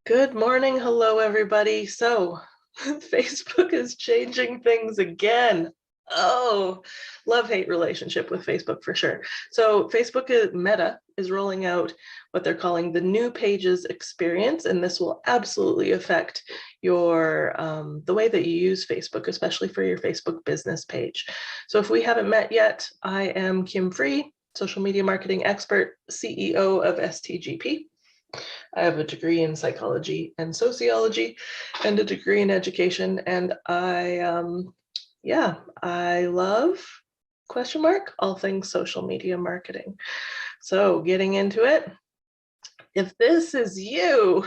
Good morning. Hello, everybody. So, Facebook is changing things again. Oh, love-hate relationship with Facebook for sure. So, Meta is rolling out what they're calling the new pages experience, and this will absolutely affect your the way that you use Facebook, especially for your Facebook business page. So, if we haven't met yet, I am Kim Free, social media marketing expert, CEO of STGP. I have a degree in psychology and sociology and a degree in education. And I love all things social media marketing. So getting into it, if this is you,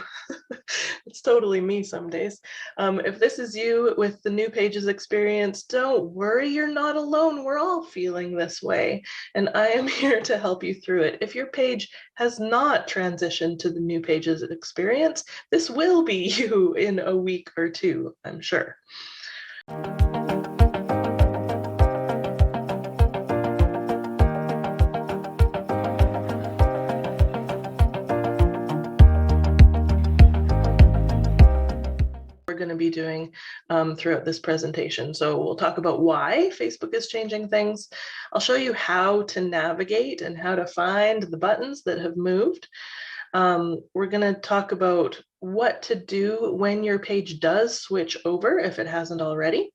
it's totally me some days. If this is you with the new pages experience, don't worry, you're not alone. We're all feeling this way. And I am here to help you through it. If your page has not transitioned to the new pages experience, this will be you in a week or two, I'm sure. Going to be doing throughout this presentation. So we'll talk about why Facebook is changing things. I'll show you how to navigate and how to find the buttons that have moved. We're going to talk about what to do when your page does switch over if it hasn't already.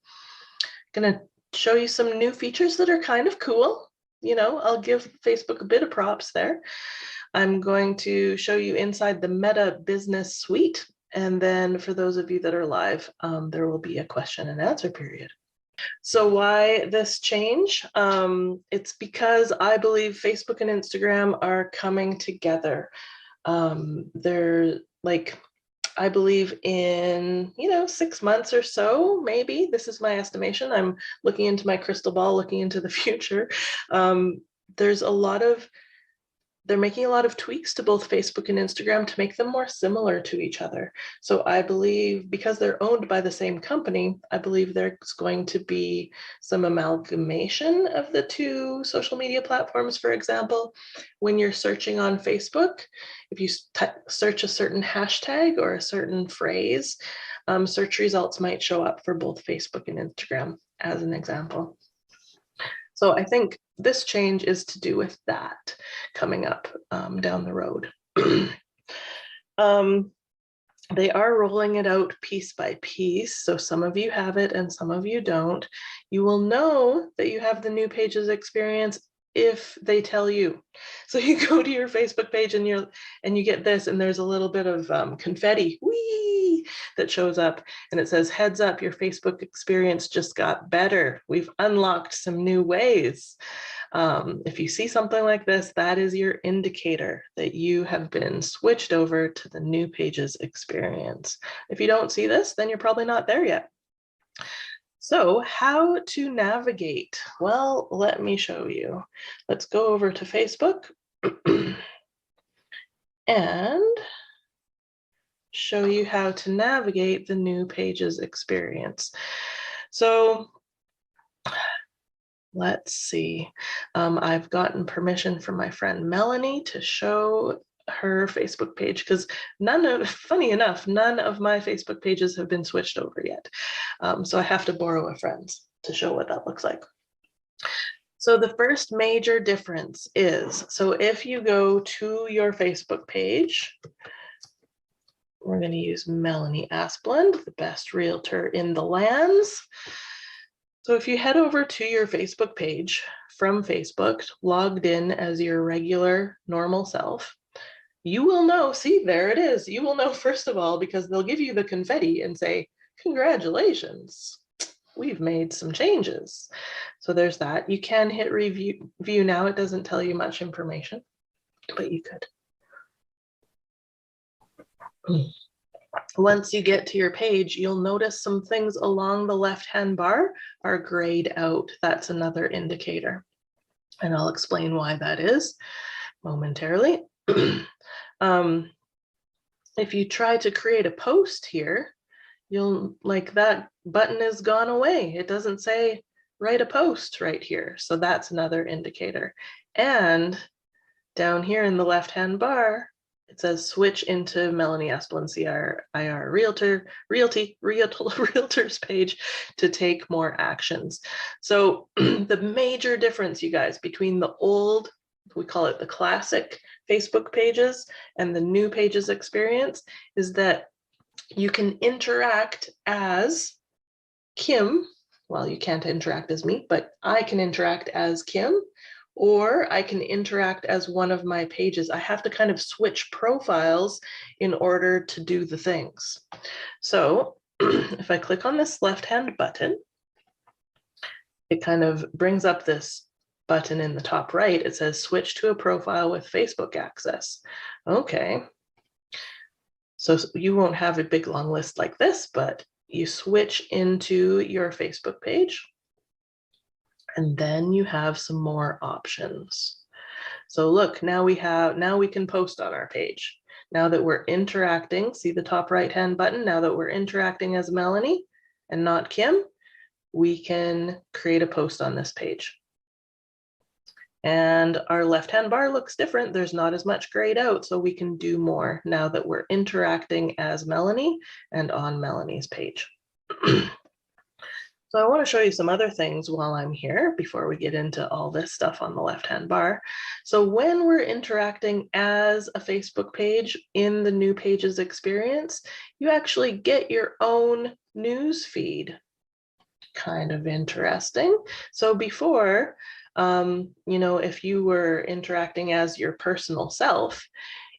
Going to show you some new features that are kind of cool. You know, I'll give Facebook a bit of props there. I'm going to show you inside the Meta Business Suite. And then for those of you that are live, there will be a question and answer period. So why this change? It's because I believe Facebook and Instagram are coming together. They're like, I believe in, 6 months or so, maybe. This is my estimation. I'm looking into my crystal ball, looking into the future. They're making a lot of tweaks to both Facebook and Instagram to make them more similar to each other. So I believe because they're owned by the same company, I believe there's going to be some amalgamation of the two social media platforms. For example, when you're searching on Facebook, if you search a certain hashtag or a certain phrase, search results might show up for both Facebook and Instagram, as an example. So I think this change is to do with that coming up down the road. They are rolling it out piece by piece. So some of you have it and some of you don't. You will know that you have the new pages experience if they tell you. So you go to your Facebook page and you get this, and there's a little bit of confetti whee, that shows up, and it says, heads up, your Facebook experience just got better. We've unlocked some new ways. If you see something like this, that is your indicator that you have been switched over to the new pages experience. If you don't see this, then you're probably not there yet. So how to navigate? Well, let me show you. Let's go over to Facebook and show you how to navigate the new pages experience. So let's see. I've gotten permission from my friend Melanie to show her Facebook page because funny enough, none of my Facebook pages have been switched over yet. So I have to borrow a friend's to show what that looks like. So the first major difference is, so if you go to your Facebook page, we're going to use Melanie Asplund, the best realtor in the lands. So if you head over to your Facebook page from Facebook, logged in as your regular normal self, you will know, see, there it is. You will know, first of all, because they'll give you the confetti and say, congratulations, we've made some changes. So there's that. You can hit view now. It doesn't tell you much information, but you could. Once you get to your page, you'll notice some things along the left-hand bar are grayed out. That's another indicator. And I'll explain why that is momentarily. If you try to create a post here, you'll that button is gone away. It doesn't say write a post right here. So that's another indicator. And down here in the left-hand bar, it says switch into Melanie Esplin, CIR Realtors page to take more actions. So the major difference, you guys, between the old, we call it the classic Facebook pages, and the new pages experience is that you can interact as Kim. Well, you can't interact as me, but I can interact as Kim, or I can interact as one of my pages. I have to kind of switch profiles in order to do the things. So if I click on this left-hand button, it kind of brings up this button in the top right. It says switch to a profile with Facebook access. Okay. So you won't have a big long list like this, but you switch into your Facebook page. And then you have some more options. So look, now we can post on our page. Now that we're interacting, see the top right-hand button? Now that we're interacting as Melanie and not Kim, we can create a post on this page. And our left-hand bar looks different. There's not as much grayed out, so we can do more now that we're interacting as Melanie and on Melanie's page. So I want to show you some other things while I'm here before we get into all this stuff on the left-hand bar. So when we're interacting as a Facebook page in the new pages experience, you actually get your own news feed. Kind of interesting. So before, if you were interacting as your personal self,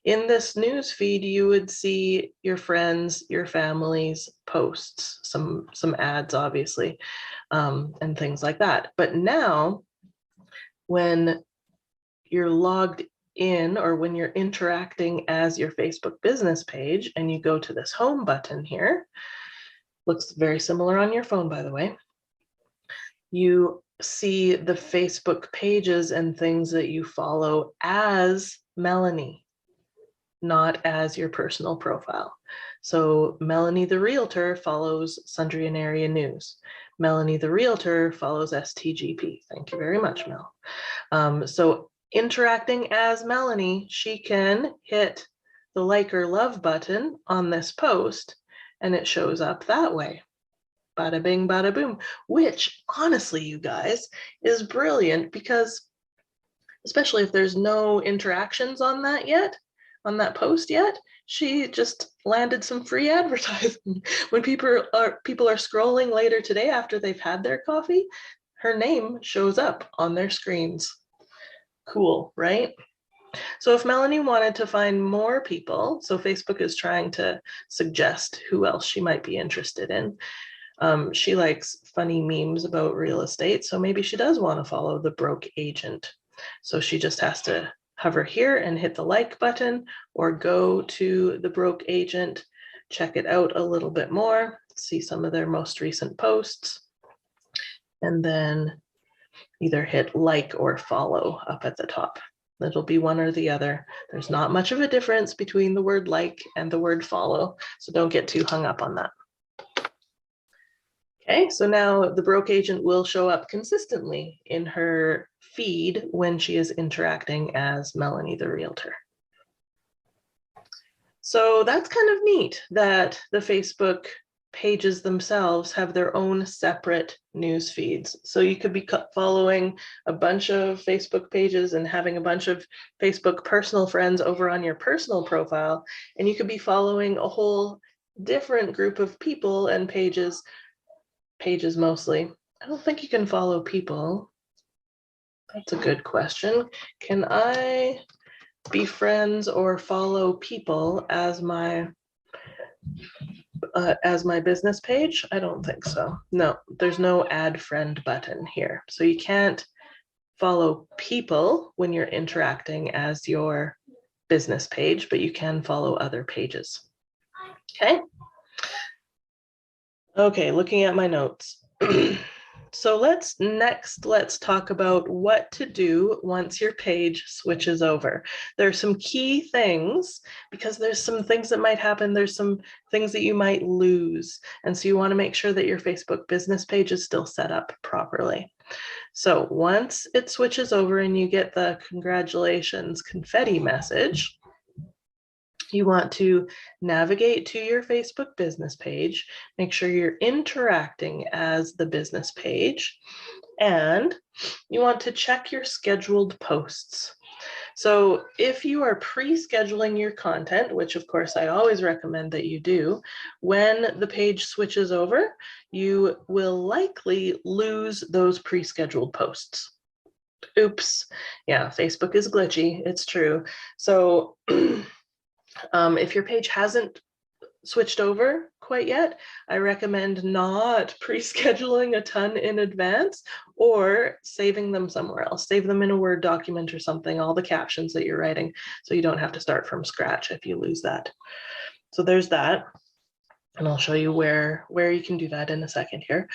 in this news feed, you would see your friends, your family's posts, some ads, obviously, and things like that. But now, when you're logged in or when you're interacting as your Facebook business page and you go to this home button here, looks very similar on your phone, by the way, you see the Facebook pages and things that you follow as Melanie, not as your personal profile. So Melanie the Realtor follows Sundry and Area News. Melanie the Realtor follows STGP. Thank you very much, Mel. So interacting as Melanie, she can hit the like or love button on this post and it shows up that way. Bada bing, bada boom, which honestly, you guys, is brilliant because especially if there's no interactions on that yet, on that post yet, she just landed some free advertising. When people are scrolling later today after they've had their coffee, her name shows up on their screens. Cool, right? So if Melanie wanted to find more people, so Facebook is trying to suggest who else she might be interested in. She likes funny memes about real estate, so maybe she does want to follow the broke agent. So she just has to hover here and hit the like button or go to the broke agent, check it out a little bit more, see some of their most recent posts, and then either hit like or follow up at the top. It'll be one or the other. There's not much of a difference between the word like and the word follow, so don't get too hung up on that. Okay, so now the broke agent will show up consistently in her feed when she is interacting as Melanie the Realtor. So that's kind of neat that the Facebook pages themselves have their own separate news feeds. So you could be following a bunch of Facebook pages and having a bunch of Facebook personal friends over on your personal profile, and you could be following a whole different group of people and pages mostly. I don't think you can follow people. That's a good question. Can I be friends or follow people as my business page? I don't think so. No, there's no add friend button here. So you can't follow people when you're interacting as your business page, but you can follow other pages. Okay, looking at my notes. So let's talk about what to do once your page switches over. There are some key things because there's some things that might happen. There's some things that you might lose. And so you want to make sure that your Facebook business page is still set up properly. So once it switches over and you get the congratulations confetti message, You want to navigate to your Facebook business page, make sure you're interacting as the business page, and you want to check your scheduled posts. So if you are pre-scheduling your content, which of course I always recommend that you do, when the page switches over, you will likely lose those pre-scheduled posts. Oops. Yeah, Facebook is glitchy. It's true. So if your page hasn't switched over quite yet, I recommend not pre-scheduling a ton in advance or saving them somewhere else. Save them in a Word document or something, all the captions that you're writing, so you don't have to start from scratch if you lose that. So there's that. And I'll show you where you can do that in a second here.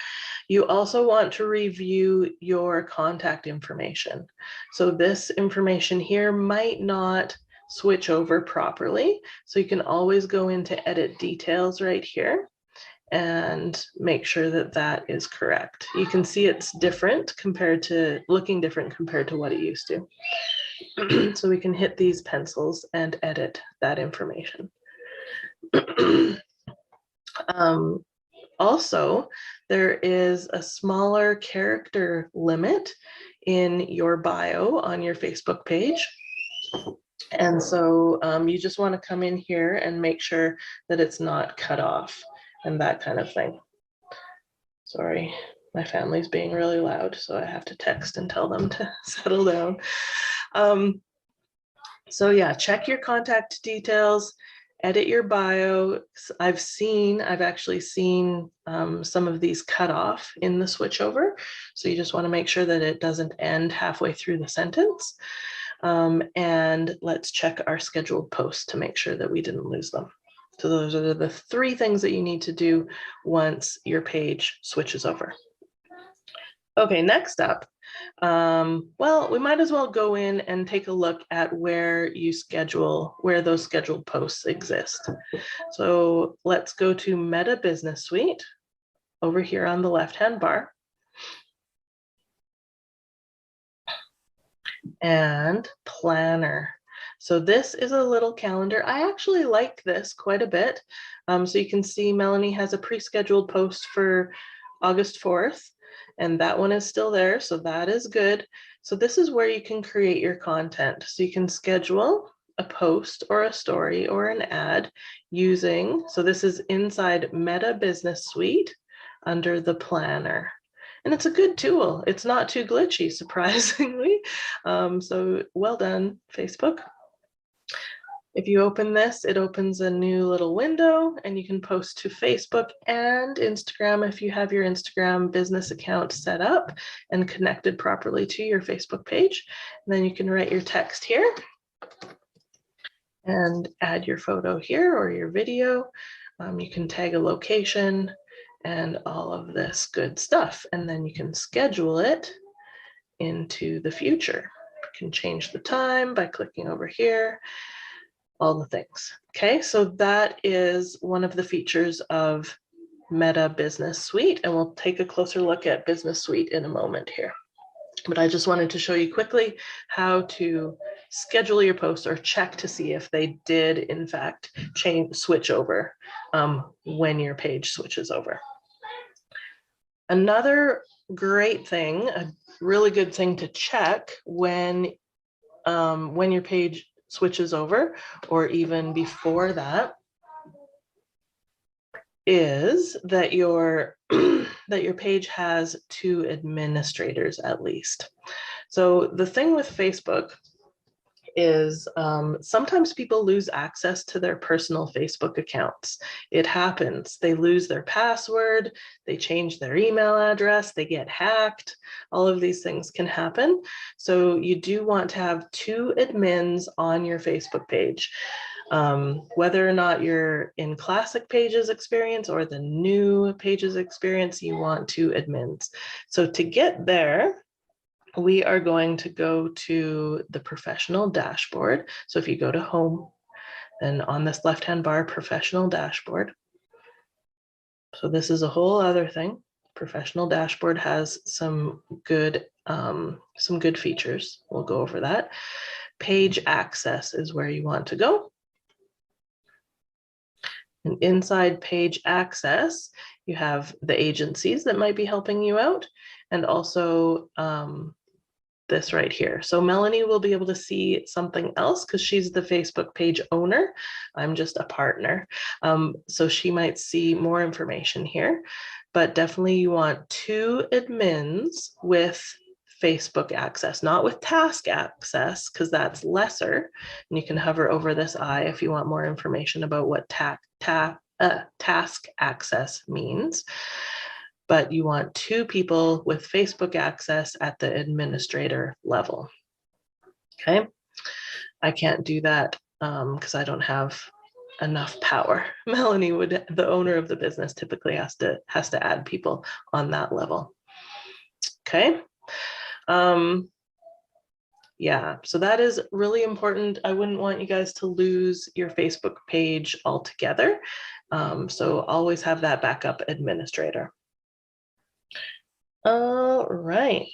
You also want to review your contact information. So this information here might not switch over properly. So you can always go into edit details right here and make sure that that is correct. You can see it's different looking different compared to what it used to. So we can hit these pencils and edit that information. Also, there is a smaller character limit in your bio on your Facebook page. And so you just want to come in here and make sure that it's not cut off and that kind of thing. Sorry, my family's being really loud, so I have to text and tell them to settle down. So yeah, check your contact details, edit your bio. I've actually seen some of these cut off in the switchover. So you just want to make sure that it doesn't end halfway through the sentence. And let's check our scheduled posts to make sure that we didn't lose them. So those are the 3 things that you need to do once your page switches over. Okay, next up, well, we might as well go in and take a look at where those scheduled posts exist. So let's go to Meta Business Suite over here on the left-hand bar. And Planner. So this is a little calendar. I actually like this quite a bit. So you can see Melanie has a pre-scheduled post for August 4th. And that one is still there, so that is good. So this is where you can create your content. So you can schedule a post or a story or an ad so this is inside Meta Business Suite under the Planner. And it's a good tool. It's not too glitchy, surprisingly. So well done, Facebook. If you open this, it opens a new little window and you can post to Facebook and Instagram if you have your Instagram business account set up and connected properly to your Facebook page. And then you can write your text here and add your photo here or your video. You can tag a location and all of this good stuff. And then you can schedule it into the future. You can change the time by clicking over here. All the things. Okay, so that is one of the features of Meta Business Suite, and we'll take a closer look at Business Suite in a moment here. But I just wanted to show you quickly how to schedule your posts or check to see if they did in fact switch over when your page switches over. Another great thing, a really good thing to check when your page switches over, or even before that, is that your page has 2 administrators at least. So the thing with Facebook is sometimes people lose access to their personal Facebook accounts. It happens. They lose their password, they change their email address, they get hacked. All of these things can happen. So you do want to have 2 admins on your Facebook page. Whether or not you're in classic pages experience or the new pages experience, you want 2 admins. So to get there, we are going to go to the professional dashboard. So if you go to home, then on this left-hand bar, professional dashboard. So this is a whole other thing. Professional dashboard has some good features. We'll go over that. Page access is where you want to go. And inside page access, you have the agencies that might be helping you out, and also this right here. So Melanie will be able to see something else because she's the Facebook page owner. I'm just a partner. So she might see more information here, but definitely you want 2 admins with Facebook access, not with task access, because that's lesser. And you can hover over this eye if you want more information about what task access means. But you want 2 people with Facebook access at the administrator level. Okay, I can't do that because I don't have enough power. Melanie would, the owner of the business, typically has to add people on that level. Okay. Yeah, so that is really important. I wouldn't want you guys to lose your Facebook page altogether. So always have that backup administrator. All right.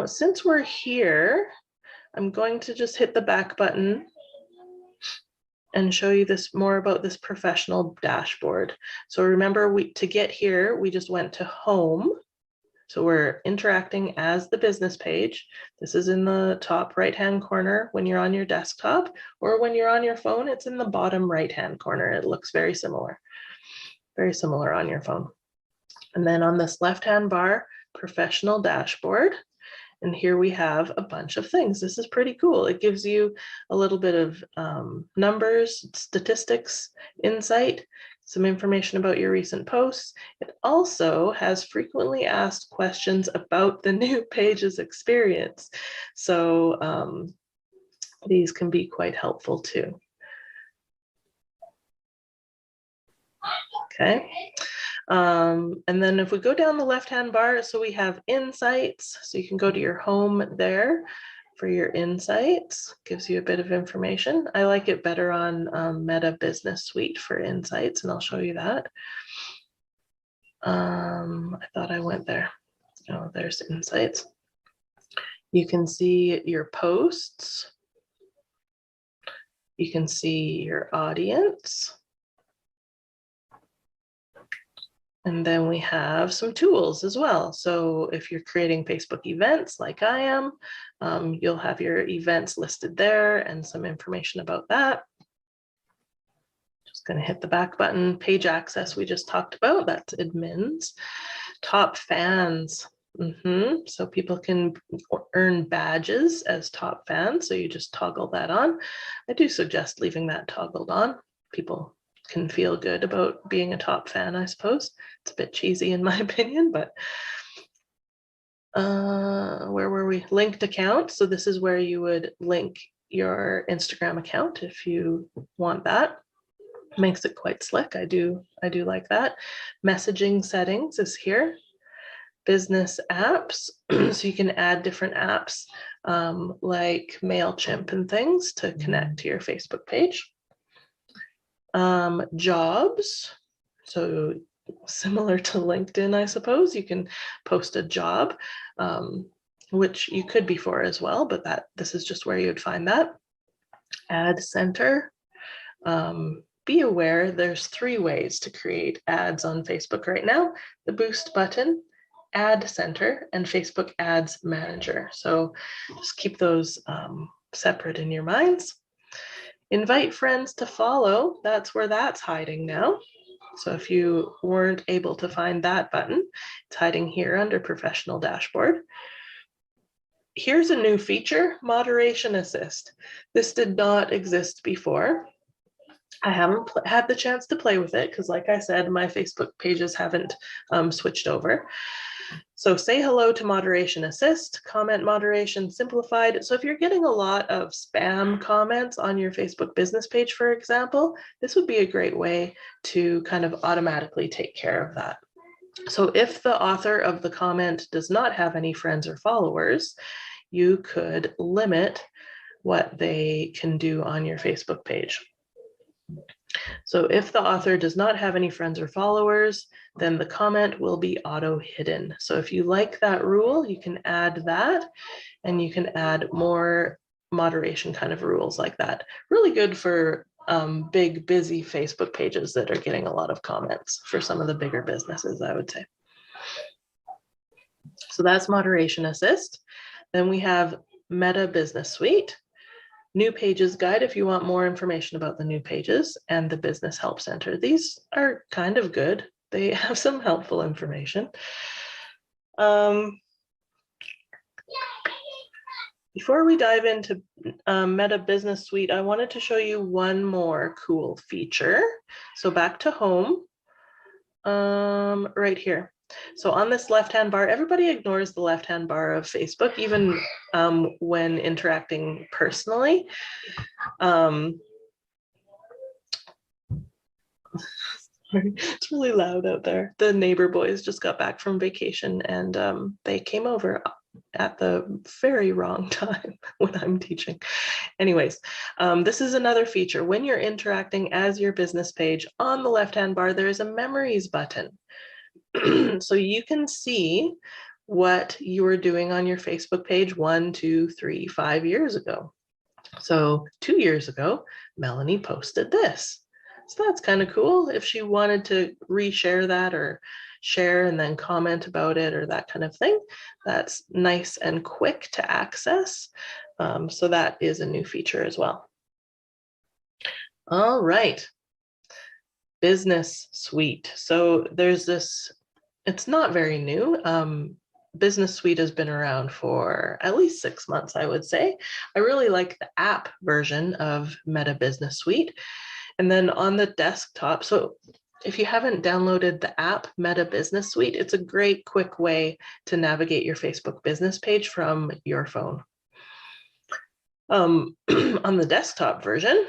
Since we're here, I'm going to just hit the back button and show you this more about this professional dashboard. So remember, to get here, we just went to home. So we're interacting as the business page. This is in the top right-hand corner when you're on your desktop, or when you're on your phone, it's in the bottom right-hand corner. It looks very similar on your phone. And then on this left-hand bar, professional dashboard. And here we have a bunch of things. This is pretty cool. It gives you a little bit of numbers, statistics, insight, some information about your recent posts. It also has frequently asked questions about the new page's experience. So these can be quite helpful too. Okay. And then if we go down the left-hand bar, so we have insights. So you can go to your home there for your insights. Gives you a bit of information. I like it better on Meta Business Suite for insights, and I'll show you that. I thought I went there. Oh, there's insights. You can see your posts. You can see your audience. And then we have some tools as well. So if you're creating Facebook events like I am, you'll have your events listed there and some information about that. Just going to hit the back button. Page access we just talked about, that's admins. Top fans. So people can earn badges as top fans. So you just toggle that on. I do suggest leaving that toggled on. People can feel good about being a top fan, I suppose. It's a bit cheesy in my opinion, but where were we? Linked account. So this is where you would link your Instagram account if you want that. Makes it quite slick. I do like that. Messaging settings is here. Business apps. So you can add different apps like MailChimp and things to connect to your Facebook page. Jobs, so similar to LinkedIn, I suppose. You can post a job, which you could before as well, but this is just where you'd find that. Ad center. Be aware there's 3 ways to create ads on Facebook right now: the boost button, ad center, and Facebook ads manager. So just keep those separate in your minds. Invite friends to follow, that's where that's hiding now. So if you weren't able to find that button, it's hiding here under professional dashboard. Here's a new feature, moderation assist. This did not exist before. I haven't had the chance to play with it because, like I said, my Facebook pages haven't switched over. So say hello to moderation assist, comment moderation simplified. So if you're getting a lot of spam comments on your Facebook business page, for example, this would be a great way to kind of automatically take care of that. So if the author of the comment does not have any friends or followers, you could limit what they can do on your Facebook page. So if the author does not have any friends or followers, then the comment will be auto hidden. So if you like that rule, you can add that, and you can add more moderation kind of rules like that. Really good for big, busy Facebook pages that are getting a lot of comments for some of the bigger businesses, I would say. So that's Moderation Assist. Then we have Meta Business Suite, New Pages Guide if you want more information about the new pages, and the Business Help Center. These are kind of good. They have some helpful information. Before we dive into Meta Business Suite, I wanted to show you one more cool feature. So back to home, right here. So on this left-hand bar, everybody ignores the left-hand bar of Facebook, even when interacting personally. It's really loud out there. The neighbor boys just got back from vacation and they came over at the very wrong time when I'm teaching. Anyways, this is another feature. When you're interacting as your business page, on the left-hand bar, there is a memories button. So you can see what you were doing on your Facebook page 1, 2, 3, 5 years ago. So 2 years ago, Melanie posted this. So that's kind of cool. If she wanted to reshare that or share and then comment about it or that kind of thing, that's nice and quick to access. So that is a new feature as well. All right. Business Suite. So there's this, it's not very new. Business Suite has been around for at least 6 months, I would say. I really like the app version of Meta Business Suite. And then on the desktop, so if you haven't downloaded the app Meta Business Suite, it's a great quick way to navigate your Facebook business page from your phone. On the desktop version,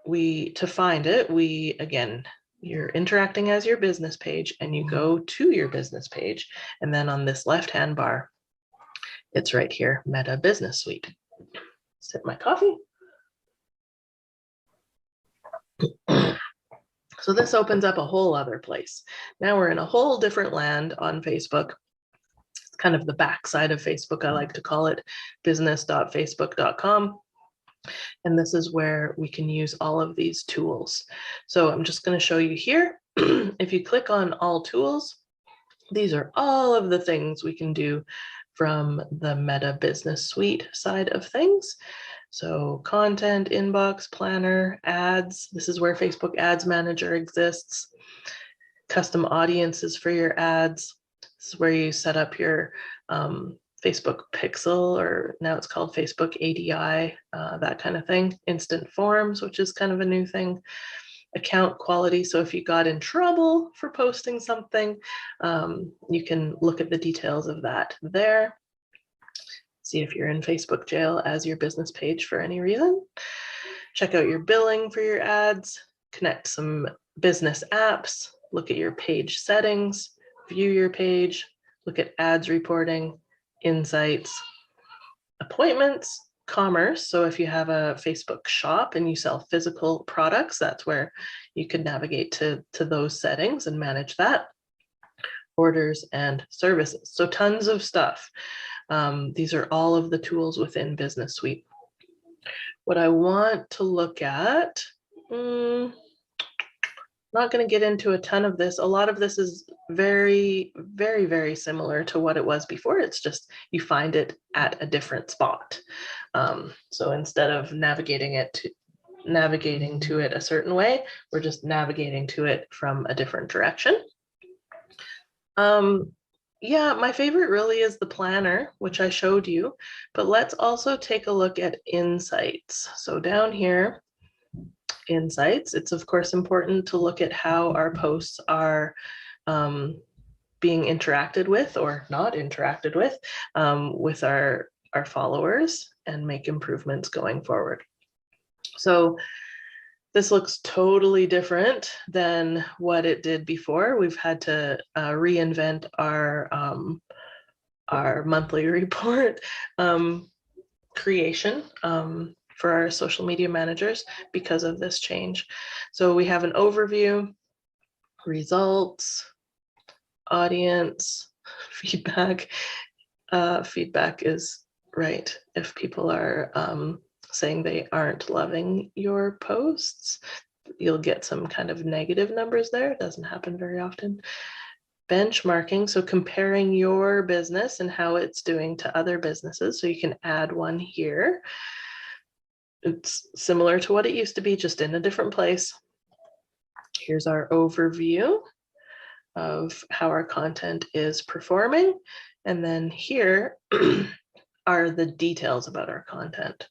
to find it, again, you're interacting as your business page and you go to your business page. And then on this left-hand bar, it's right here, Meta Business Suite. Sip my coffee. So this opens up a whole other place. Now we're in a whole different land on Facebook. It's kind of the backside of Facebook, I like to call it, business.facebook.com. And this is where we can use all of these tools. So I'm just going to show you here. If you click on all tools, these are all of the things we can do from the Meta Business Suite side of things. So content, inbox, planner, ads. This is where Facebook Ads Manager exists. Custom audiences for your ads. This is where you set up your Facebook Pixel, or now it's called Facebook ADI, that kind of thing. Instant forms, which is kind of a new thing. Account quality. So if you got in trouble for posting something, you can look at the details of that there. See if you're in Facebook jail as your business page for any reason. Check out your billing for your ads, connect some business apps, look at your page settings, view your page, look at ads reporting, insights, appointments, commerce. So if you have a Facebook shop and you sell physical products, that's where you could navigate to those settings and manage that. Orders and services. So tons of stuff. These are all of the tools within Business Suite. What I want to look at, not going to get into a ton of this. A lot of this is very, very, very similar to what it was before. It's just you find it at a different spot. So instead of navigating to it a certain way, we're just navigating to it from a different direction. Yeah, my favorite really is the planner, which I showed you, but let's also take a look at insights. So down here, insights, it's of course important to look at how our posts are being interacted with or not interacted with our followers and make improvements going forward. So this looks totally different than what it did before. We've had to reinvent our monthly report creation for our social media managers because of this change. So we have an overview, results, audience, feedback. Feedback is right if people are saying they aren't loving your posts. You'll get some kind of negative numbers there. It doesn't happen very often. Benchmarking, so comparing your business and how it's doing to other businesses. So you can add one here. It's similar to what it used to be, just in a different place. Here's our overview of how our content is performing. And then here are the details about our content.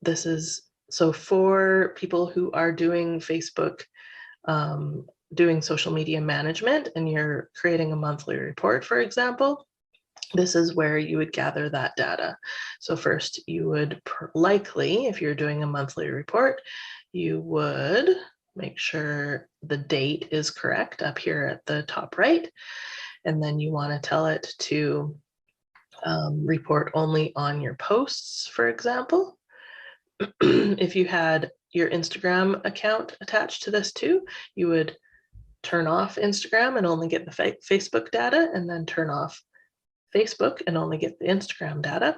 This is so for people who are doing Facebook, doing social media management, and you're creating a monthly report, for example, this is where you would gather that data. So first you would likely, if you're doing a monthly report, you would make sure the date is correct up here at the top right. And then you want to tell it to report only on your posts, for example. If you had your Instagram account attached to this too, you would turn off Instagram and only get the Facebook data, and then turn off Facebook and only get the Instagram data.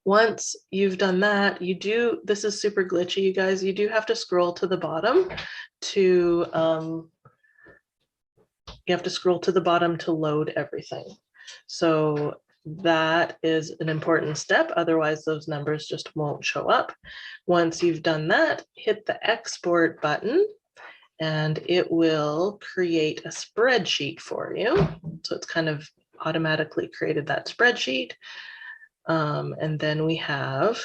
Once you've done that, this is super glitchy, you guys, you do have to scroll to the bottom to, you have to scroll to the bottom to load everything. So that is an important step. Otherwise, those numbers just won't show up. Once you've done that, hit the export button and it will create a spreadsheet for you. So it's kind of automatically created that spreadsheet. And then we have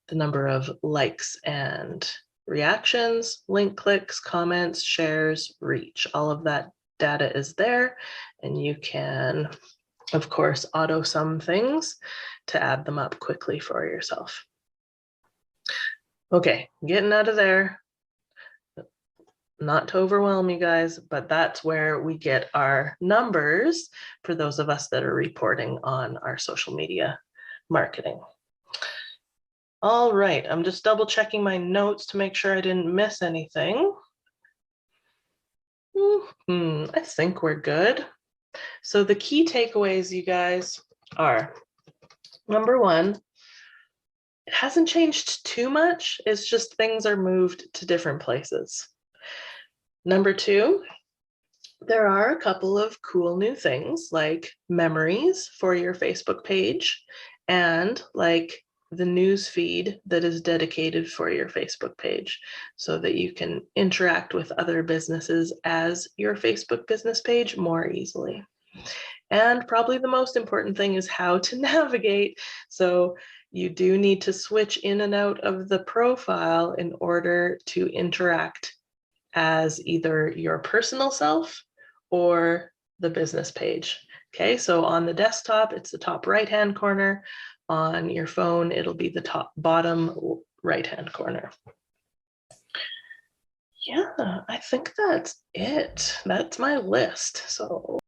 the number of likes and reactions, link clicks, comments, shares, reach. All of that data is there, and you can, of course, auto sum things to add them up quickly for yourself. Okay, getting out of there. Not to overwhelm you guys, but that's where we get our numbers for those of us that are reporting on our social media marketing. All right, I'm just double checking my notes to make sure I didn't miss anything. I think we're good. So the key takeaways, you guys, are number one, it hasn't changed too much. It's just things are moved to different places. Number two, there are a couple of cool new things like memories for your Facebook page and like the news feed that is dedicated for your Facebook page so that you can interact with other businesses as your Facebook business page more easily. And probably the most important thing is how to navigate. So you do need to switch in and out of the profile in order to interact as either your personal self or the business page. Okay, so on the desktop, it's the top right-hand corner. On your phone, it'll be the top bottom right-hand corner. Yeah, I think that's it. That's my list. So